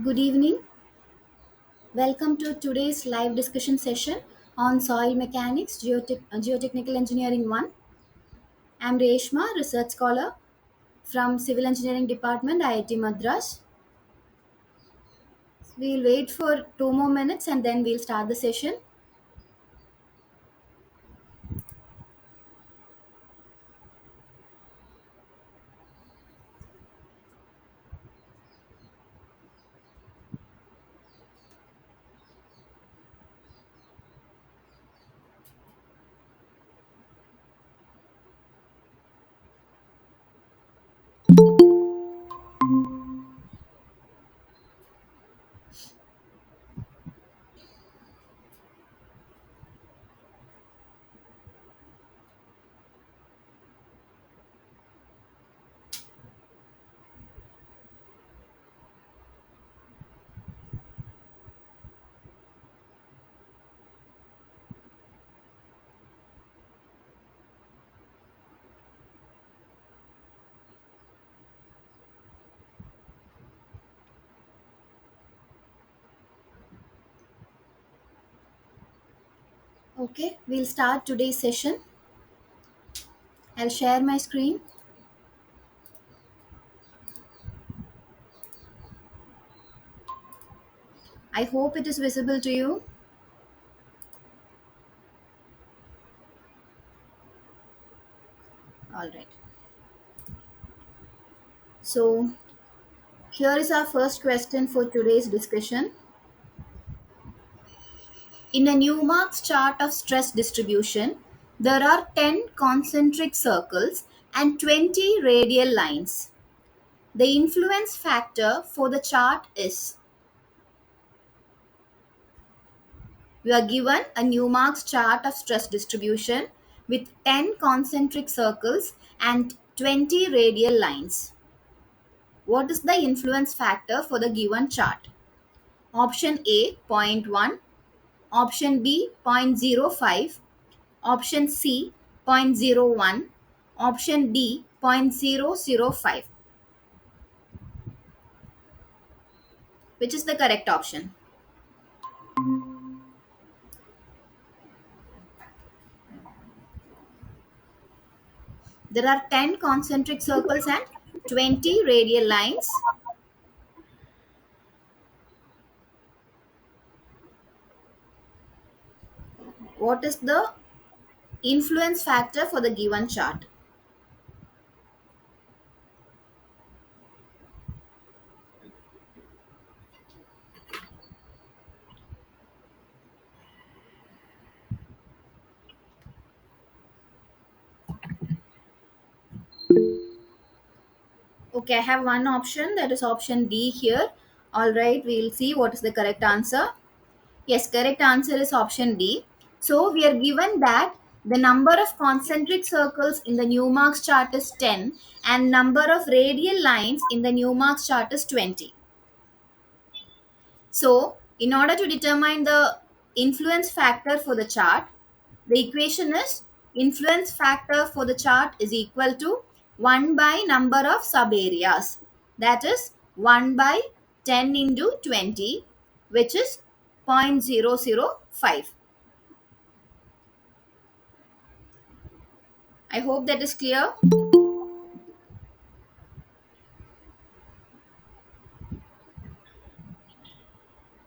Good evening. Welcome to today's live discussion session on soil mechanics, geotechnical engineering 1. I'm Reshma, research scholar from Civil Engineering Department, IIT Madras. We'll wait for 2 more minutes and then we'll start the session. Okay, we'll start today's session. I'll share my screen. I hope it is visible to you. All right. So, here is our first question for today's discussion. In a Newmark's chart of stress distribution, there are 10 concentric circles and 20 radial lines. The influence factor for the chart is, we are given a Newmark's chart of stress distribution with 10 concentric circles and 20 radial lines. What is the influence factor for the given chart? Option A zero point 0.1, option B zero point 0.05, option C zero point 0.01, option D zero point 0.005. Which is the correct option? There are 10 concentric circles and 20 radial lines. What is the influence factor for the given chart? Okay, I have one option, that is option D here. All right, we'll see what is the correct answer. Yes, correct answer is option D. So we are given that the number of concentric circles in the Newmark's chart is 10 and number of radial lines in the Newmark's chart is 20. So, in order to determine the influence factor for the chart, the equation is influence factor for the chart is equal to 1 by number of subareas. That is 1 by 10 into 20, which is 0.005. I hope that is clear.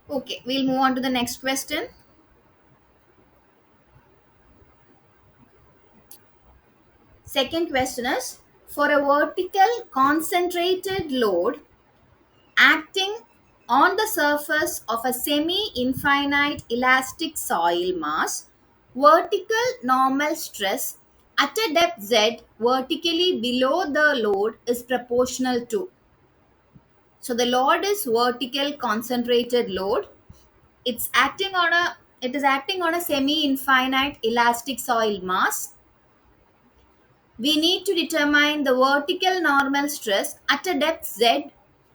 Okay, we'll move on to the next question. Second question is, for a vertical concentrated load acting on the surface of a semi-infinite elastic soil mass, vertical normal stress at a depth z vertically below the load is proportional to. So the load is vertical concentrated load. It is acting on a semi-infinite elastic soil mass. We need to determine the vertical normal stress at a depth z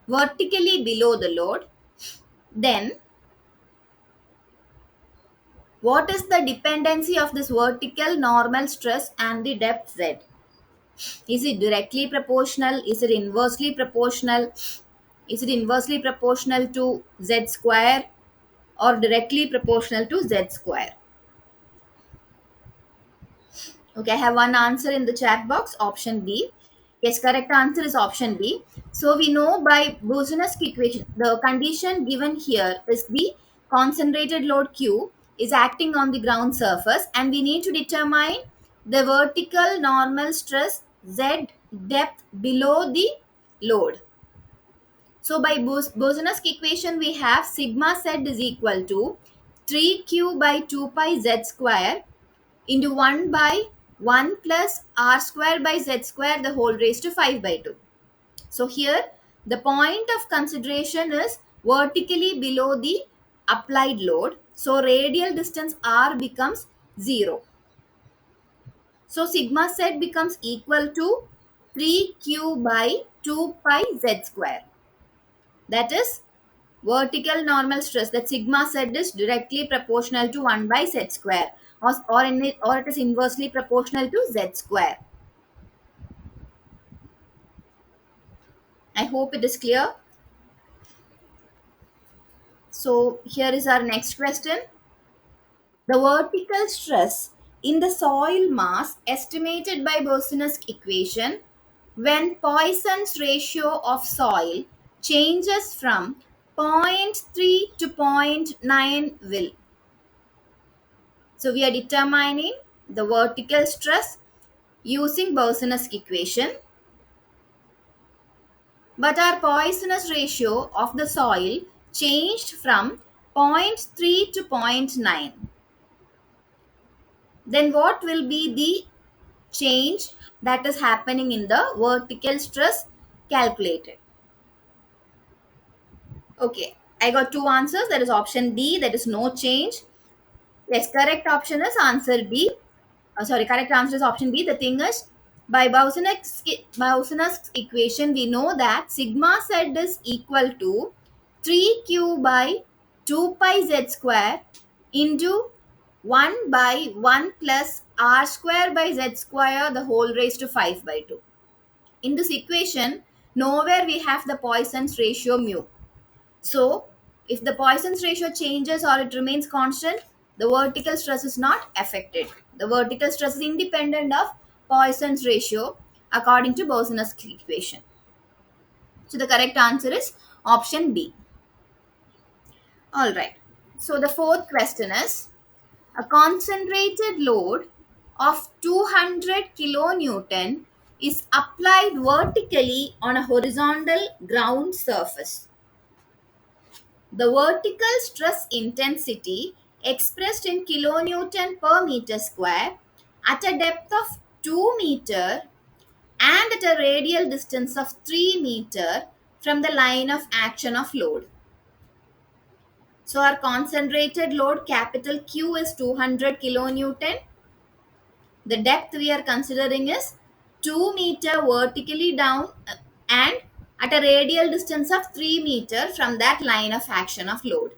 vertically below the load. Then, what is the dependency of this vertical normal stress and the depth z? Is it directly proportional? Is it inversely proportional? Is it inversely proportional to z square or directly proportional to z square? Okay, I have one answer in the chat box, option B. Yes, correct answer is option B. So we know by Boussinesq equation, the condition given here is the concentrated load Q is acting on the ground surface, and we need to determine the vertical normal stress Z depth below the load. So by Boussinesq equation, we have sigma z is equal to 3q by 2 pi z square into 1 by 1 plus r square by z square the whole raised to 5 by 2. So here the point of consideration is vertically below the applied load. So radial distance r becomes 0. So sigma z becomes equal to 3q by 2 pi z square. That is vertical normal stress, that sigma z is directly proportional to 1 by z square, or it is inversely proportional to z square. I hope it is clear. So here is our next question. The vertical stress in the soil mass estimated by Boussinesq equation when Poisson's ratio of soil changes from zero point 0.3 to zero point 0.9 will. So we are determining the vertical stress using Boussinesq equation, but our Poisson's ratio of the soil changed from zero point 0.3 to zero point 0.9. Then what will be the change that is happening in the vertical stress calculated? Okay, I got two answers. That is option D, that is no change. Yes, correct option is answer B. Correct answer is option B. The thing is, by Boussinesq's equation, we know that sigma z is equal to 3q by 2 pi z square into 1 by 1 plus r square by z square the whole raised to 5 by 2. In this equation, nowhere we have the Poisson's ratio mu. So, if the Poisson's ratio changes or it remains constant, the vertical stress is not affected. The vertical stress is independent of Poisson's ratio according to Boussinesq equation. So, the correct answer is option B. All right. So, the fourth question is, a concentrated load of 200 kilonewton is applied vertically on a horizontal ground surface. The vertical stress intensity expressed in kilonewton per meter square at a depth of 2 meter and at a radial distance of 3 meter from the line of action of load. So our concentrated load capital Q is 200 kilonewton. The depth we are considering is 2 meter vertically down and at a radial distance of 3 meter from that line of action of load.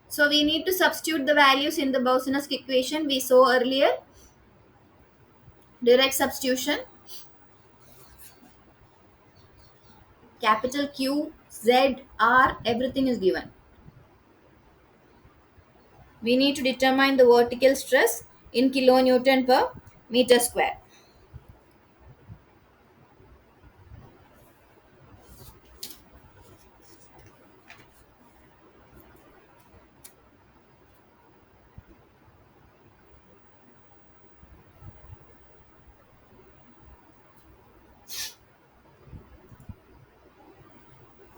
So we need to substitute the values in the Boussinesq equation we saw earlier. Direct substitution. Capital Q, Z, R, everything is given. We need to determine the vertical stress in kilonewton per meter square.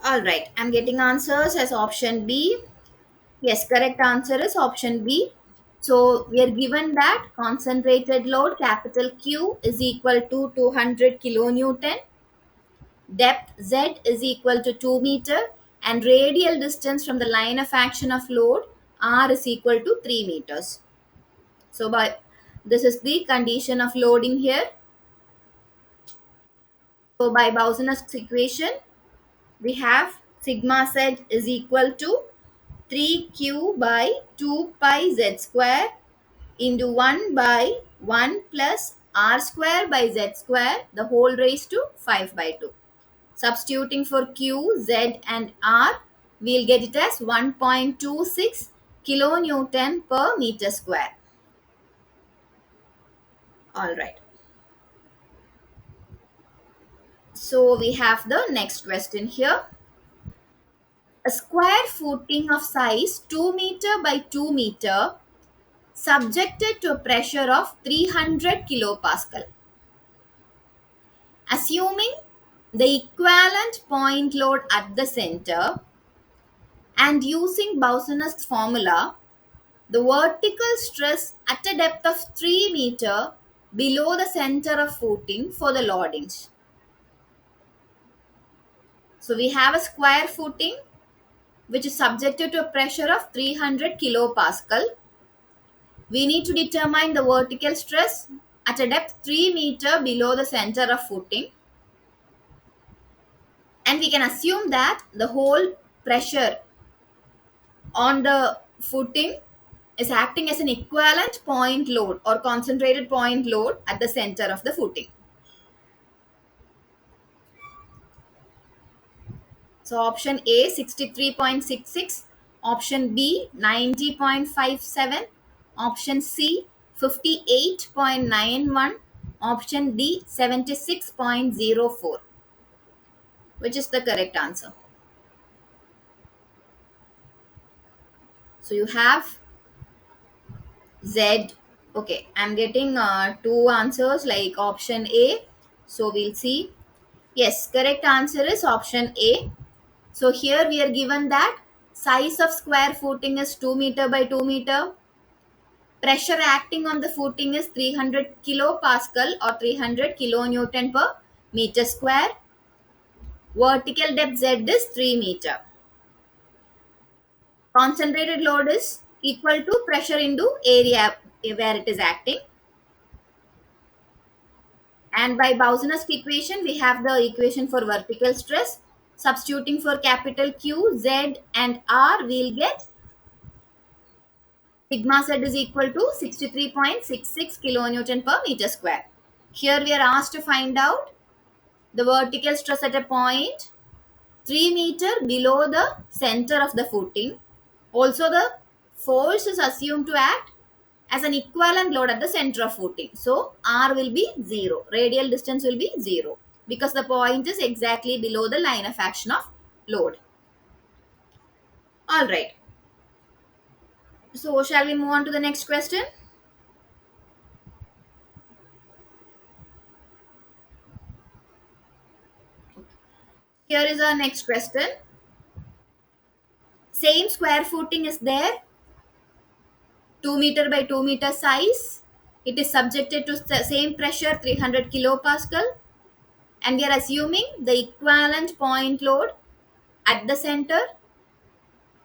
Alright, I'm getting answers as option B. Yes, correct answer is option B. So we are given that concentrated load capital Q is equal to 200 kilonewton, depth Z is equal to 2 meter, and radial distance from the line of action of load R is equal to 3 meters. So by this is the condition of loading here. So by Boussinesq's equation, we have sigma z is equal to 3q by 2 pi z square into 1 by 1 plus r square by z square the whole raised to 5 by 2. Substituting for q, z and r, we'll get it as 1.26 kilonewton per meter square. All right. So we have the next question here. A square footing of size 2 meter by 2 meter subjected to a pressure of 300 kilopascal. Assuming the equivalent point load at the center and using Boussinesq's formula, the vertical stress at a depth of 3 meter below the center of footing for the loadings. So we have a square footing which is subjected to a pressure of 300 kilopascal. We need to determine the vertical stress at a depth 3 meter below the center of footing, and we can assume that the whole pressure on the footing is acting as an equivalent point load or concentrated point load at the center of the footing. So option A 63.66, option B 90.57, option C 58.91, option D 76.04. Which is the correct answer? So you have Z. Okay, I'm getting two answers like option A. So we'll see. Yes, correct answer is option A. So here we are given that size of square footing is 2 meter by 2 meter. Pressure acting on the footing is 300 kilopascal or 300 kilonewton per meter square. Vertical depth Z is 3 meter. Concentrated load is equal to pressure into area where it is acting. And by Boussinesq equation, we have the equation for vertical stress. Substituting for capital Q, Z and R, we'll get sigma Z is equal to 63.66 kilonewton per meter square. Here we are asked to find out the vertical stress at a point 3 meter below the center of the footing. Also, the force is assumed to act as an equivalent load at the center of footing. So, R will be 0. Radial distance will be 0 because the point is exactly below the line of action of load. Alright. So, shall we move on to the next question? Here is our next question. Same square footing is there, 2 meter by 2 meter size. It is subjected to the same pressure 300 kilopascal, and we are assuming the equivalent point load at the center.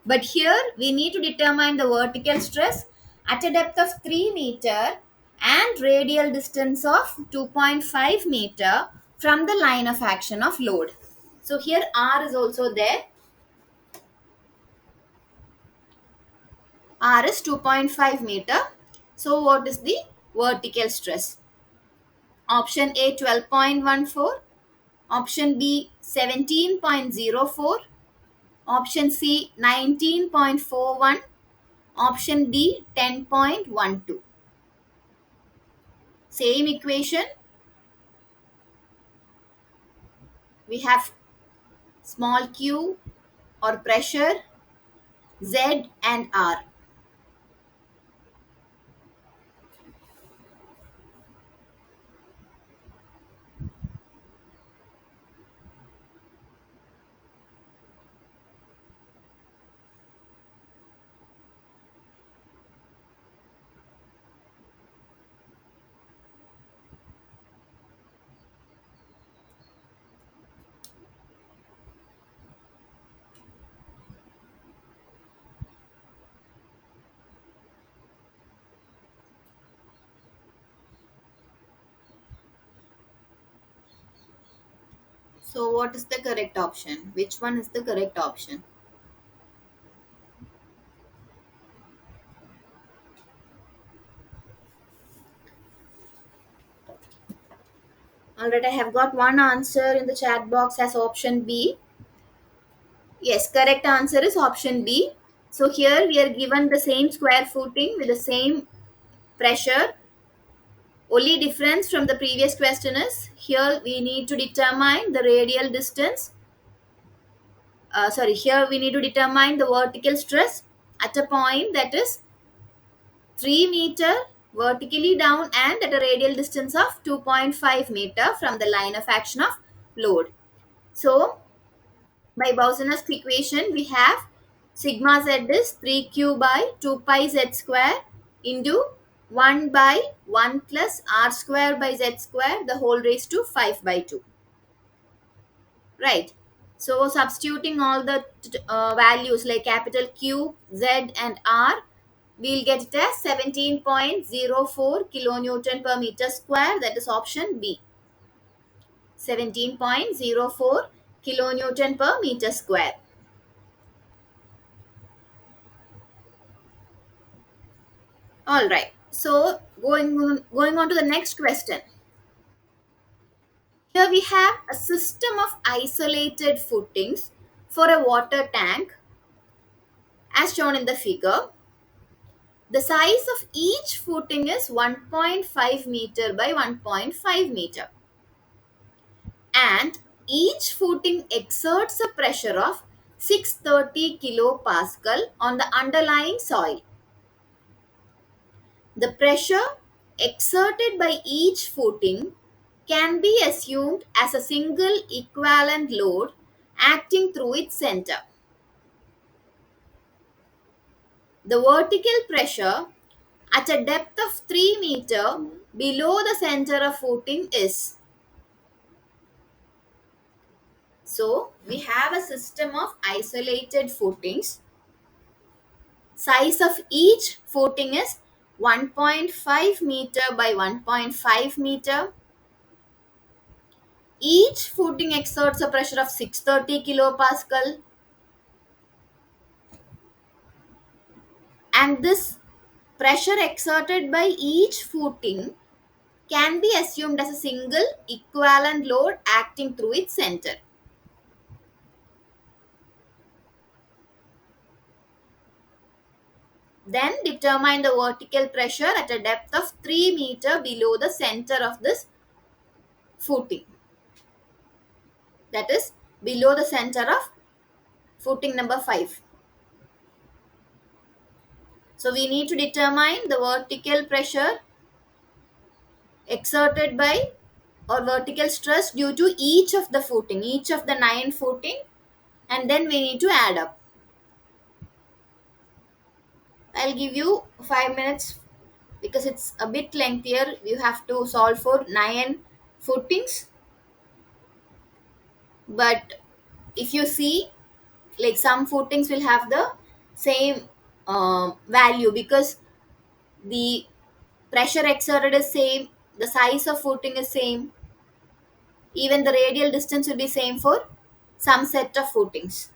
But here we need to determine the vertical stress at a depth of 3 meter and radial distance of 2.5 meter from the line of action of load. So here R is also there. R is 2.5 meter. So what is the vertical stress? Option A 12.14, option B 17.04, option C 19.41, option D 10.12. Same equation. We have small q or pressure, Z and R. So what is the correct option? Which one is the correct option? Alright, I have got one answer in the chat box as option B. Yes, correct answer is option B. So here we are given the same square footing with the same pressure. Only difference from the previous question is here we need to determine the radial distance. Here we need to determine the vertical stress at a point that is 3 meter vertically down and at a radial distance of 2.5 meter from the line of action of load. So by Boussinesq equation, we have sigma z is 3q by 2 pi z square into 1 by 1 plus r square by z square the whole raised to 5 by 2. Right. So substituting all the values like capital Q, Z and R, we'll get it as 17.04 kilonewton per meter square. That is option B. 17.04 kilonewton per meter square. All right. So going on to the next question. Here we have a system of isolated footings for a water tank as shown in the figure. The size of each footing is 1.5 meter by 1.5 meter, and each footing exerts a pressure of 630 kilopascal on the underlying soil. The pressure exerted by each footing can be assumed as a single equivalent load acting through its center. The vertical pressure at a depth of 3 meter below the center of footing is. So we have a system of isolated footings. Size of each footing is 1.5 meter by 1.5 meter. Each footing exerts a pressure of 630 kilopascal, and this pressure exerted by each footing can be assumed as a single equivalent load acting through its center. Then determine the vertical pressure at a depth of 3 meter below the center of this footing. That is below the center of footing number 5. So we need to determine the vertical pressure exerted by or vertical stress due to each of the footing, each of the 9 footing, and then we need to add up. I'll give you 5 minutes because it's a bit lengthier. You have to solve for 9 footings. But if you see, like some footings will have the same value because the pressure exerted is same, the size of footing is same, even the radial distance will be same for some set of footings.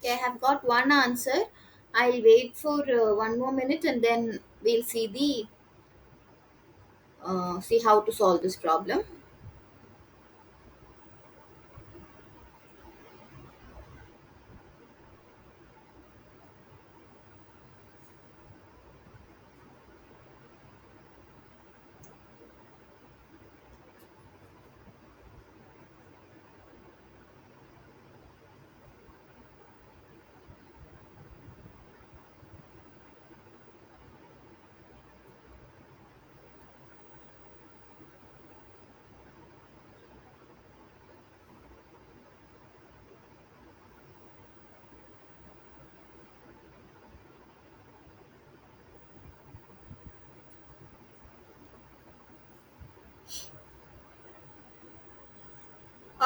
Okay, I have got one answer. I'll wait for 1 more minute and then we'll see how to solve this problem.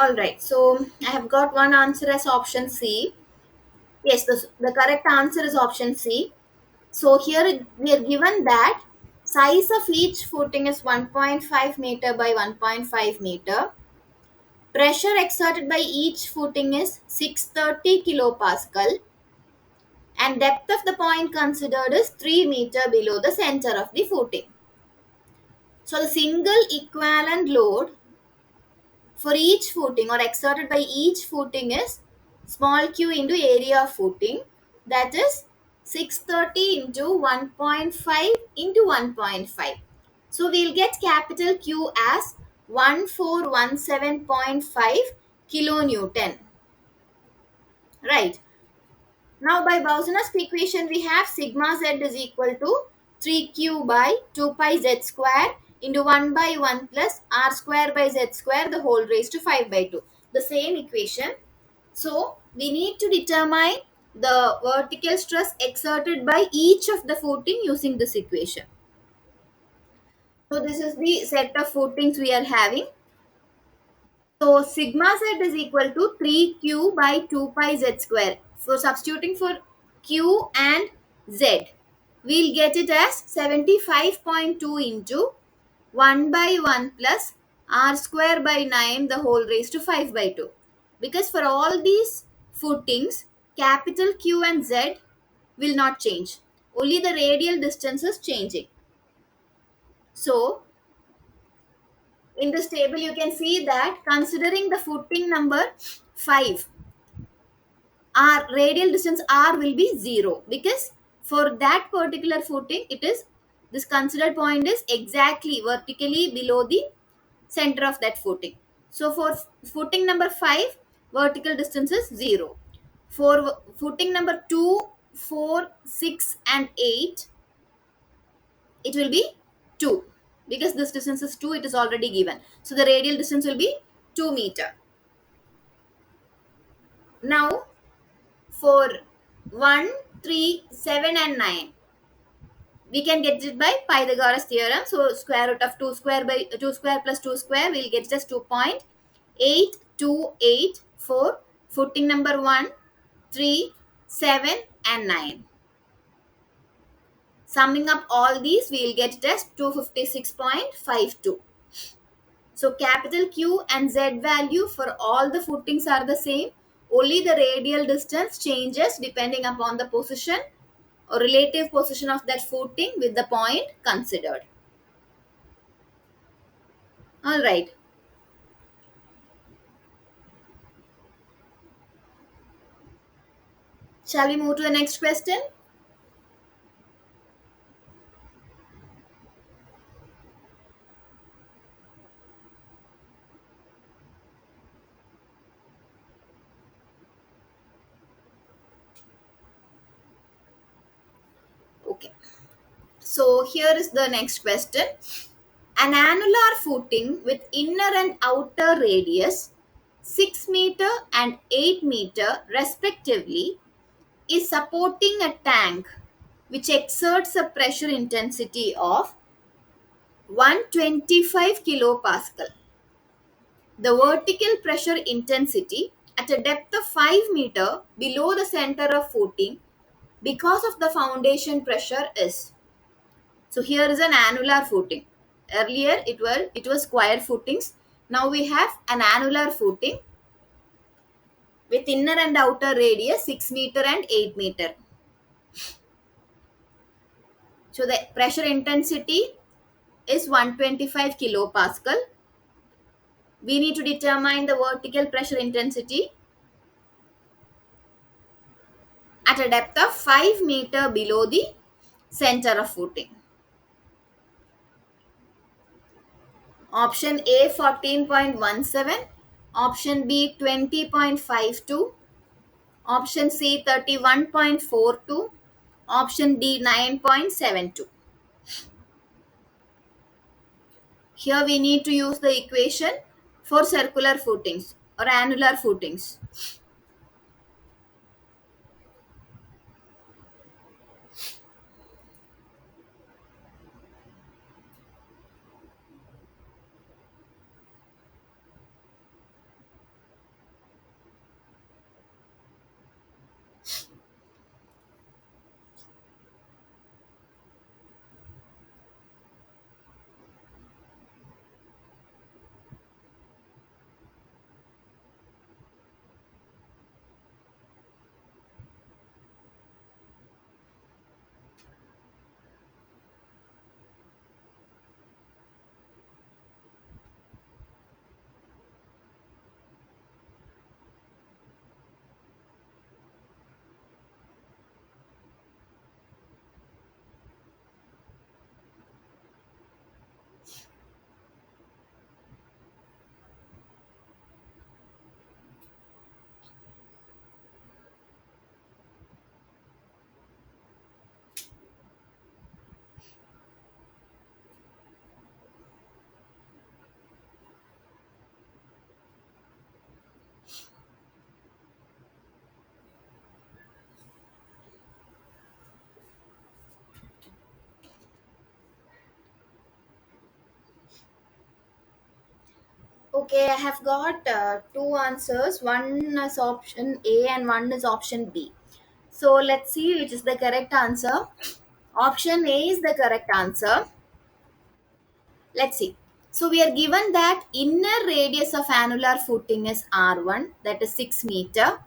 All right, so I have got one answer as option C. Yes, the correct answer is option C. So here we are given that size of each footing is 1.5 meter by 1.5 meter. Pressure exerted by each footing is 630 kilopascal and depth of the point considered is 3 meter below the center of the footing. So the single equivalent load for each footing or exerted by each footing is small q into area of footing, that is 630 into 1.5 into 1.5. So we'll get capital Q as 1417.5 kilonewton. Right. Now by Bausen's equation we have sigma z is equal to 3q by 2 pi z square into 1 by 1 plus r square by z square the whole raised to 5 by 2. The same equation. So we need to determine the vertical stress exerted by each of the footing using this equation. So this is the set of footings we are having. So sigma z is equal to 3q by 2 pi z square. So substituting for q and z, we'll get it as 75.2 into 1 by 1 plus r square by 9 the whole raised to 5 by 2. Because for all these footings, capital Q and Z will not change. Only the radial distance is changing. So in this table you can see that considering the footing number 5, our radial distance r will be 0 because for that particular footing it is this considered point is exactly vertically below the center of that footing. So for footing number 5, vertical distance is 0. For footing number 2, 4, 6 and 8, it will be 2 because this distance is 2, it is already given. So the radial distance will be 2 meter. Now for 1, 3, 7 and 9, we can get it by Pythagoras theorem. So square root of 2 square by 2 square plus 2 square, we'll get just 2.828 for footing number 1, 3, 7 and 9. Summing up all these, we'll get it as 256.52. So capital Q and Z value for all the footings are the same. Only the radial distance changes depending upon the position or relative position of that footing with the point considered. All right. Shall we move to the next question? Okay. So here is the next question. An annular footing with inner and outer radius 6 meter and 8 meter respectively is supporting a tank which exerts a pressure intensity of 125 kilopascal. The vertical pressure intensity at a depth of 5 meter below the center of footing because of the foundation pressure is. So here is an annular footing. Earlier it was square footings. Now we have an annular footing. with inner and outer radius 6 meter and 8 meter. So the pressure intensity is 125 kilopascal. We need to determine the vertical pressure intensity at a depth of 5 meter below the center of footing. Option A 14.17, option B 20.52, option C 31.42, option D 9.72. Here we need to use the equation for circular footings or annular footings. Okay, I have got two answers. One is option A and one is option B. So let's see which is the correct answer. Option A is the correct answer. Let's see. So we are given that inner radius of annular footing is R1, that is 6 meter,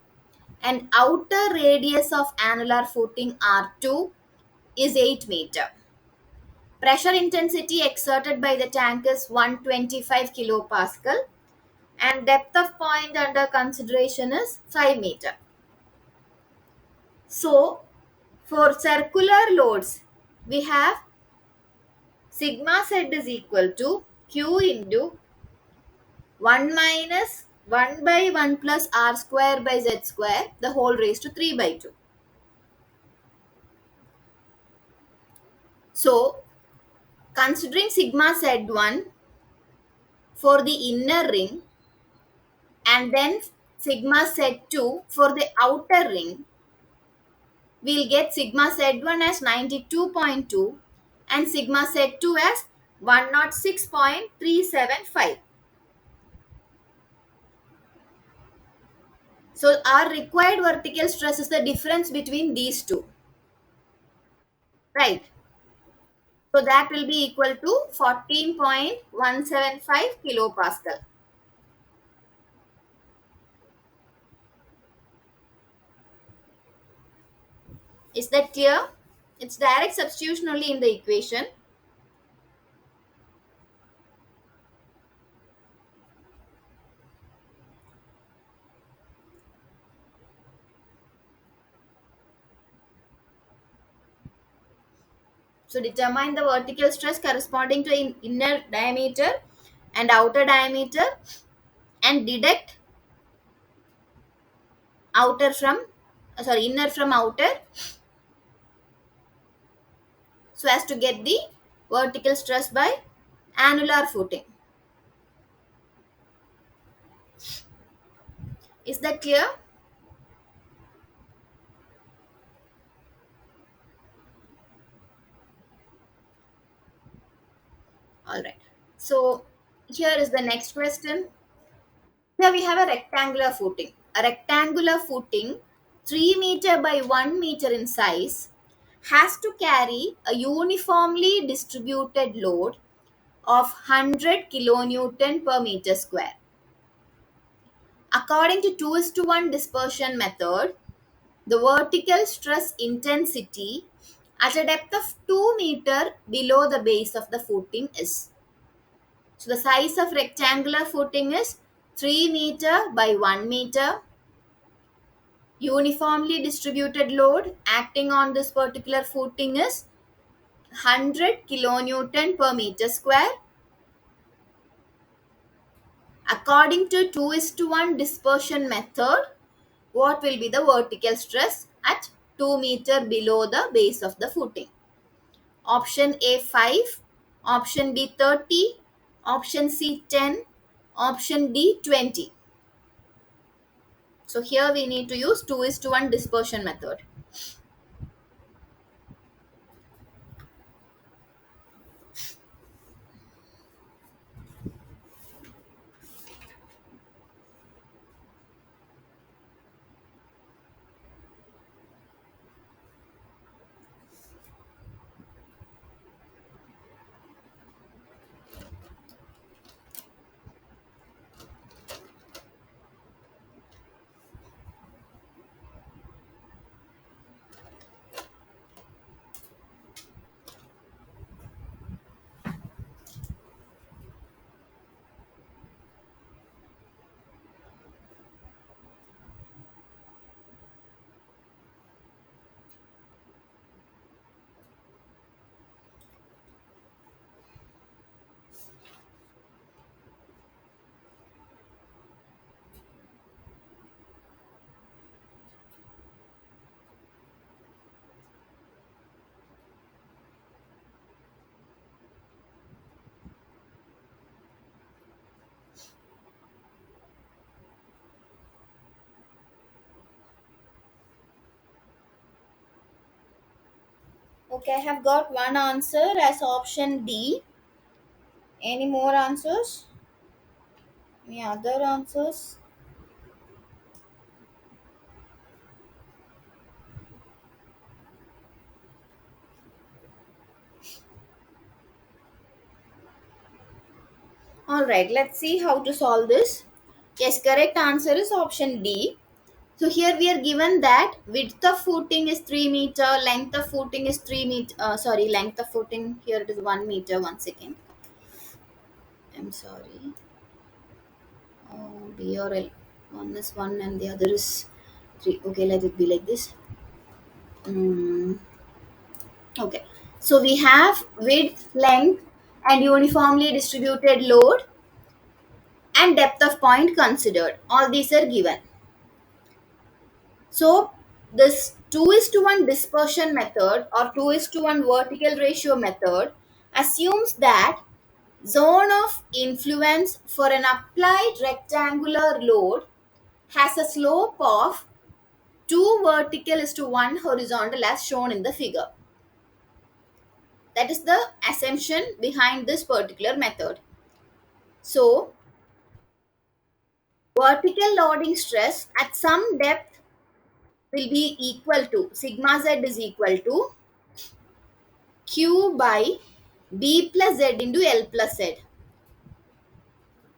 and outer radius of annular footing R2 is 8 meter. Pressure intensity exerted by the tank is 125 kilopascal and depth of point under consideration is 5 meter. So for circular loads, we have sigma z is equal to q into 1 minus 1 by 1 plus r square by z square, the whole raised to 3 by 2. So considering sigma z1 for the inner ring and then sigma z2 for the outer ring, we'll get sigma z1 as 92.2 and sigma z2 as 106.375. So our required vertical stress is the difference between these two, right? So that will be equal to 14.175 kilopascal. Is that clear? It's direct substitution only in the equation. So determine the vertical stress corresponding to inner diameter and outer diameter and deduct outer from inner from outer so as to get the vertical stress by annular footing. Is that clear? All right. So here is the next question. Here we have a rectangular footing. A rectangular footing 3 meter by 1 meter in size has to carry a uniformly distributed load of 100 kilonewton per meter square. According to 2 is to 1 dispersion method, the vertical stress intensity at a depth of 2 meter below the base of the footing is. So the size of rectangular footing is 3 meter by 1 meter. Uniformly distributed load acting on this particular footing is 100 kilonewton per meter square. According to 2 is to 1 dispersion method, what will be the vertical stress at 2 meter below the base of the footing? Option A 5, option B 30, option C 10, option D 20. So here we need to use 2 is to 1 dispersion method. Okay, I have got one answer as option D. Any more answers? Any other answers? All right, let's see how to solve this. Yes, correct answer is option D. So here we are given that width of footing is 3 meter, length of footing is 3 meter, length of footing here it is 1 meter. One second. I'm sorry. B or L. One is 1 and the other is 3. Okay, let it be like this. Mm, okay. So we have width, length, and uniformly distributed load and depth of point considered. All these are given. So this 2 is to 1 dispersion method or 2 is to 1 vertical ratio method assumes that zone of influence for an applied rectangular load has a slope of 2 vertical is to 1 horizontal as shown in the figure. That is the assumption behind this particular method. So vertical loading stress at some depth will be equal to sigma z is equal to Q by B plus Z into L plus Z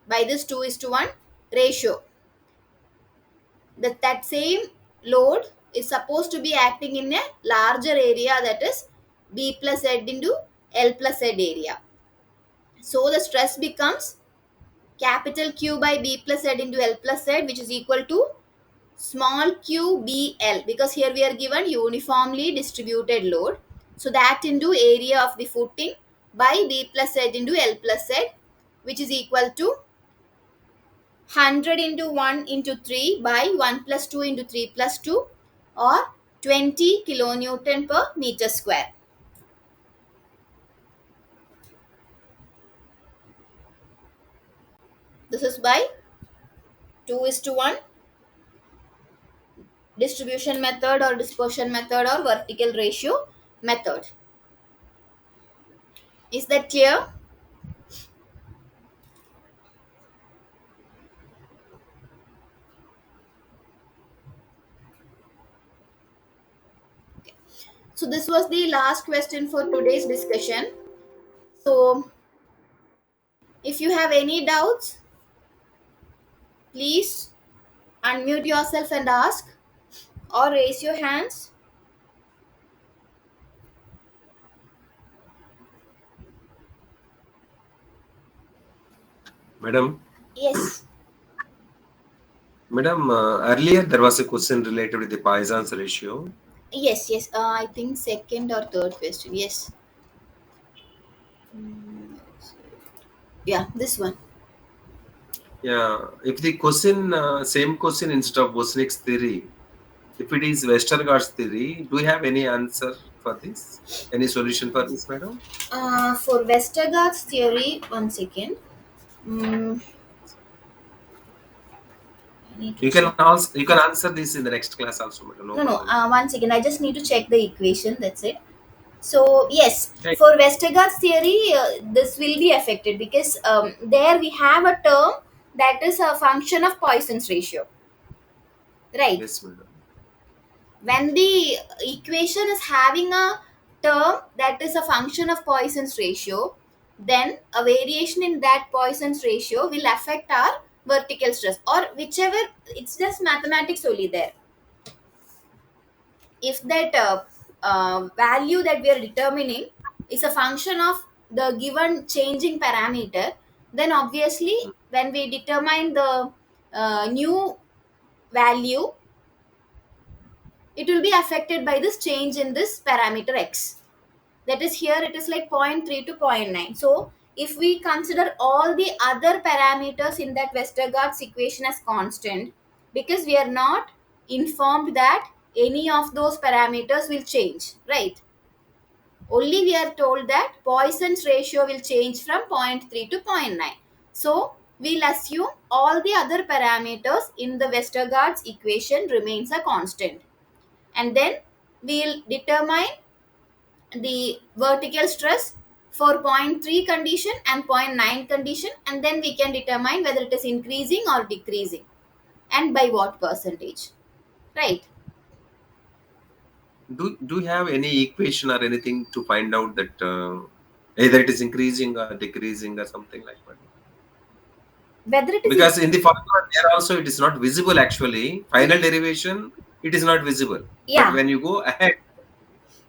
by this 2 is to 1 ratio. That same load is supposed to be acting in a larger area, that is B plus Z into L plus Z area. So the stress becomes capital Q by B plus Z into L plus Z, which is equal to small q BL, because here we are given uniformly distributed load. So that into area of the footing by B plus Z into L plus Z, which is equal to 100 into 1 into 3 by 1 plus 2 into 3 plus 2, or 20 kilonewton per meter square. This is by 2 is to 1 distribution method or dispersion method or vertical ratio method. Is that clear? So this was the last question for today's discussion. So if you have any doubts, please Unmute yourself and ask, or raise your hands. Madam, Yes. Madam, earlier there was a question related with the Poisson's ratio. Yes, yes. I think second or third question. Yes. Yeah, this one. Yeah, if the question, same question instead of Bosnick's theory, if it is Westergaard's theory, do you have any answer for this? Any solution for this, madam? For Westergaard's theory, one second. Mm, I need to check. You can answer this in the next class also, madam. No No, no. problem. One second. I just need to check the equation. That's it. So yes, Yeah, for Westergaard's theory, this will be affected because there we have a term that is a function of Poisson's ratio, right? yes, madam. When the equation is having a term that is a function of Poisson's ratio, then a variation in that Poisson's ratio will affect our vertical stress or whichever. It's just mathematics only there. If that value that we are determining is a function of the given changing parameter, then obviously Mm. when we determine the new value, it will be affected by this change in this parameter x. That is, here it is like zero point 0.3 to zero point 0.9. So if we consider all the other parameters in that Westergaard's equation as constant, because we are not informed that any of those parameters will change, right? Only we are told that Poisson's ratio will change from zero point 0.3 to zero point 0.9. So we'll assume all the other parameters in the Westergaard's equation remains a constant. And then we'll determine the vertical stress for zero point 0.3 condition and zero point 0.9 condition, and then we can determine whether it is increasing or decreasing and by what percentage, right? Do you have any equation or anything to find out that either it is increasing or decreasing or something like that? Whether it is Because in the formula there also it is not visible actually. Final derivation, it is not visible. But yeah. when you go ahead,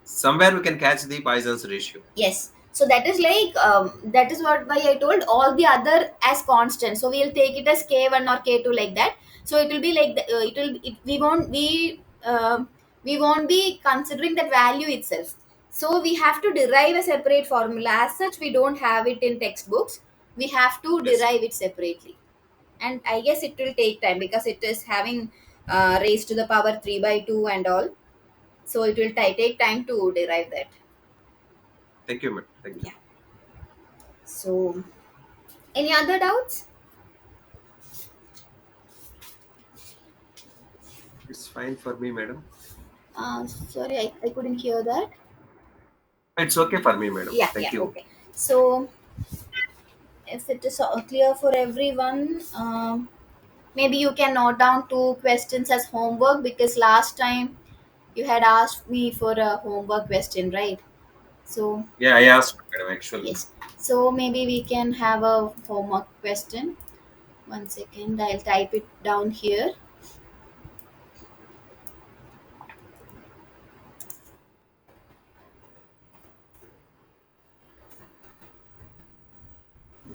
somewhere we can catch the Poisson's ratio. Yes. So that is like that is what why I told all the other as constant. So we'll take it as k1 or k2 like that. So it will be like it will we won't be considering that value itself. So we have to derive a separate formula. As such, we don't have it in textbooks. We have to Yes. derive it separately, and I guess it will take time because it is having raised to the power 3 by 2 and all. So it will take time to derive that. Thank you, madam. Thank you. Yeah. So any other doubts? It's fine for me, madam. Sorry, I couldn't hear that. It's okay for me, madam. Yeah, Thank yeah, you. okay. So, if it is clear for everyone, maybe you can note down two questions as homework because last time you had asked me for a homework question, right? So, Yeah, I asked, madam, actually. yes. So, maybe we can have a homework question. One second, I'll type it down here.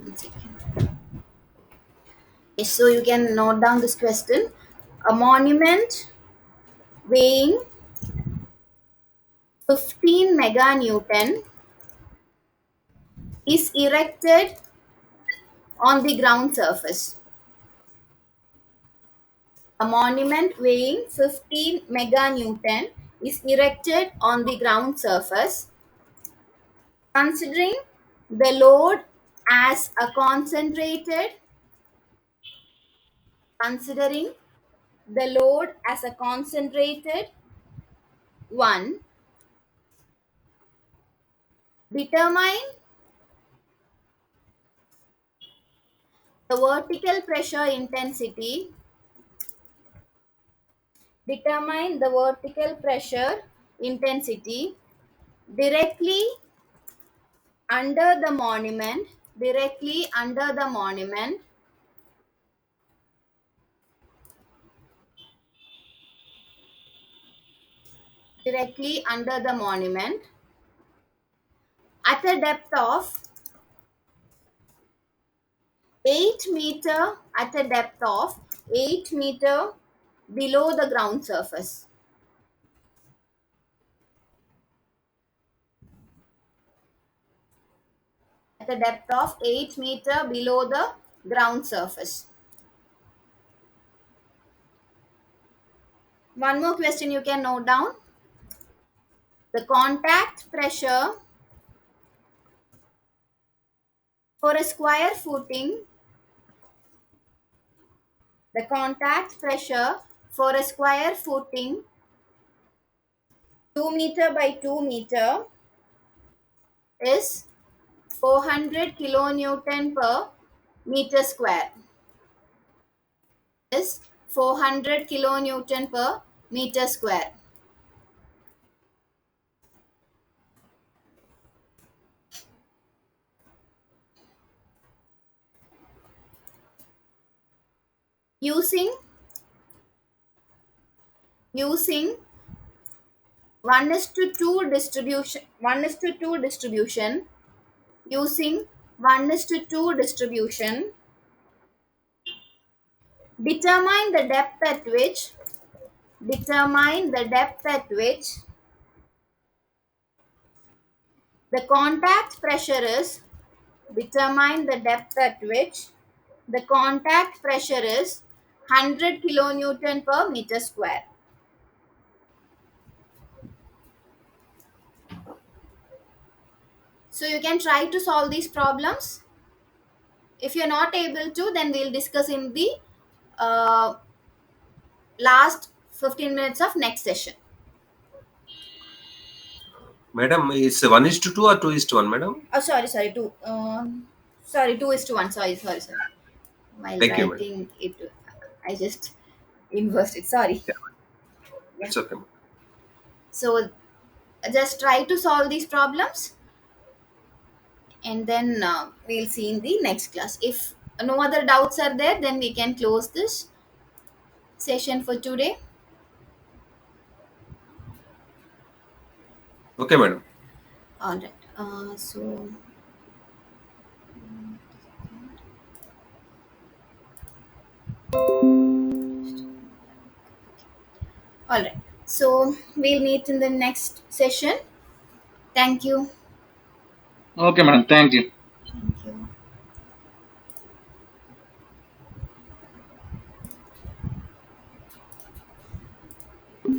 One second. Yes, so you can note down this question. A monument weighing 15 meganewton is erected on the ground surface. A monument weighing 15 meganewton is erected on the ground surface. Considering the load as a considering the load as a concentrated one, determine the vertical pressure intensity, determine the vertical pressure intensity directly under the monument, directly under the monument directly under the monument at a depth of 8 meter, at a depth of 8 meter below the ground surface. At a depth of 8 meter below the ground surface. One more question you can note down. The contact pressure for a square footing, the contact pressure for a square footing 2 meter by 2 meter is 400 kilonewton per meter square. Is 400 kilonewton per meter square. Using using 1 is to 2 distribution, 1 is to 2 distribution, using 1 is to 2 distribution, determine the depth at which determine the depth at which the contact pressure is determine the depth at which the contact pressure is 100 kilonewton per meter square. So you can try to solve these problems. If you're not able to, then we'll discuss in the uh, last 15 minutes of next session. Madam, it's 1 is to 2 or 2 is to 1, madam? Oh, sorry, two. Sorry, 2:1. Sorry. While Thank you, madam. writing it, I just inversed it. Sorry. Yeah, Yeah. it's okay. So just try to solve these problems, and then we'll see in the next class. If no other doubts are there, then we can close this session for today. Okay, madam. All right. So all right. So we'll meet in the next session. Thank you. Okay, madam. Thank you.